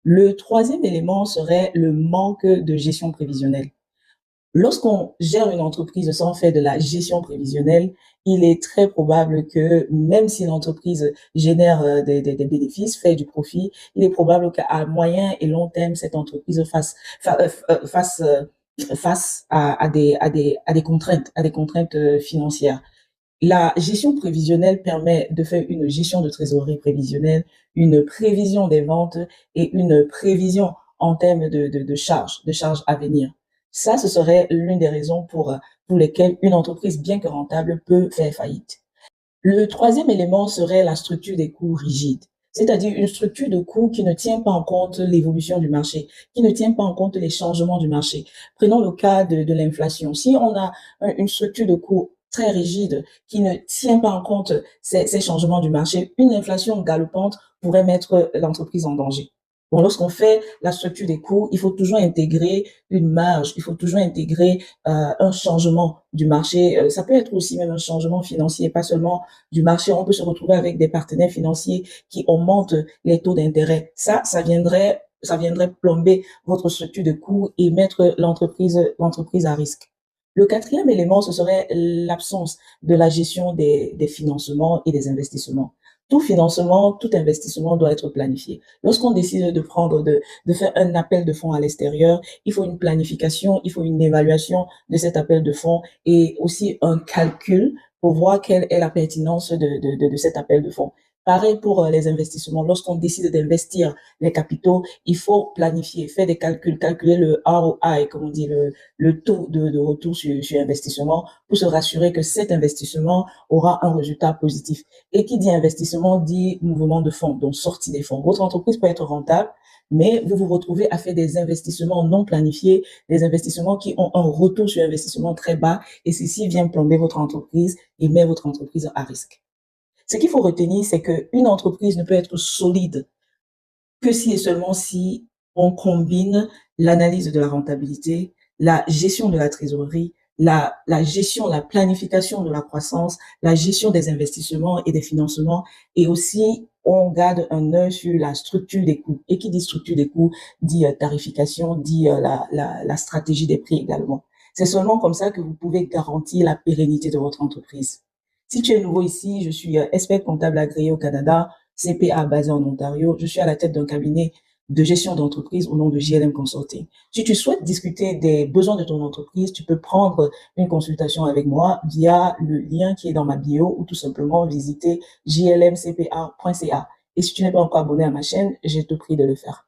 Le troisième élément serait le manque de gestion prévisionnelle. Lorsqu'on gère une entreprise sans faire de la gestion prévisionnelle, il est très probable que même si l'entreprise génère des bénéfices, fait du profit, il est probable qu'à moyen et long terme, cette entreprise fasse à des contraintes financières. La gestion prévisionnelle permet de faire une gestion de trésorerie prévisionnelle, une prévision des ventes et une prévision en termes de charges à venir. Ça, ce serait l'une des raisons pour lesquelles une entreprise, bien que rentable, peut faire faillite. Le troisième élément serait la structure des coûts rigides, c'est-à-dire une structure de coûts qui ne tient pas en compte l'évolution du marché, qui ne tient pas en compte les changements du marché. Prenons le cas de l'inflation. Si on a une structure de coûts très rigide qui ne tient pas en compte ces changements du marché, une inflation galopante pourrait mettre l'entreprise en danger. Bon, lorsqu'on fait la structure des coûts, il faut toujours intégrer une marge, il faut toujours intégrer un changement du marché. Ça peut être aussi même un changement financier, pas seulement du marché. On peut se retrouver avec des partenaires financiers qui augmentent les taux d'intérêt. Ça viendrait plomber votre structure de coûts et mettre l'entreprise à risque. Le quatrième élément, ce serait l'absence de la gestion des financements et des investissements. Tout financement, tout investissement doit être planifié. Lorsqu'on décide de faire un appel de fonds à l'extérieur, il faut une planification, il faut une évaluation de cet appel de fonds et aussi un calcul pour voir quelle est la pertinence de cet appel de fonds. Pareil pour les investissements. Lorsqu'on décide d'investir les capitaux, il faut planifier, faire des calculs, calculer le ROI, comme on dit, le taux de retour sur investissement pour se rassurer que cet investissement aura un résultat positif. Et qui dit investissement dit mouvement de fonds, donc sortie des fonds. Votre entreprise peut être rentable, mais vous vous retrouvez à faire des investissements non planifiés, des investissements qui ont un retour sur investissement très bas, et ceci vient plomber votre entreprise et met votre entreprise à risque. Ce qu'il faut retenir, c'est qu'une entreprise ne peut être solide que si et seulement si on combine l'analyse de la rentabilité, la gestion de la trésorerie, la gestion, la planification de la croissance, la gestion des investissements et des financements, et aussi on garde un œil sur la structure des coûts. Et qui dit structure des coûts dit tarification, dit la stratégie des prix également. C'est seulement comme ça que vous pouvez garantir la pérennité de votre entreprise. Si tu es nouveau ici, je suis expert comptable agréé au Canada, CPA basé en Ontario. Je suis à la tête d'un cabinet de gestion d'entreprise au nom de JLM Consulting. Si tu souhaites discuter des besoins de ton entreprise, tu peux prendre une consultation avec moi via le lien qui est dans ma bio ou tout simplement visiter jlmcpa.ca. Et si tu n'es pas encore abonné à ma chaîne, je te prie de le faire.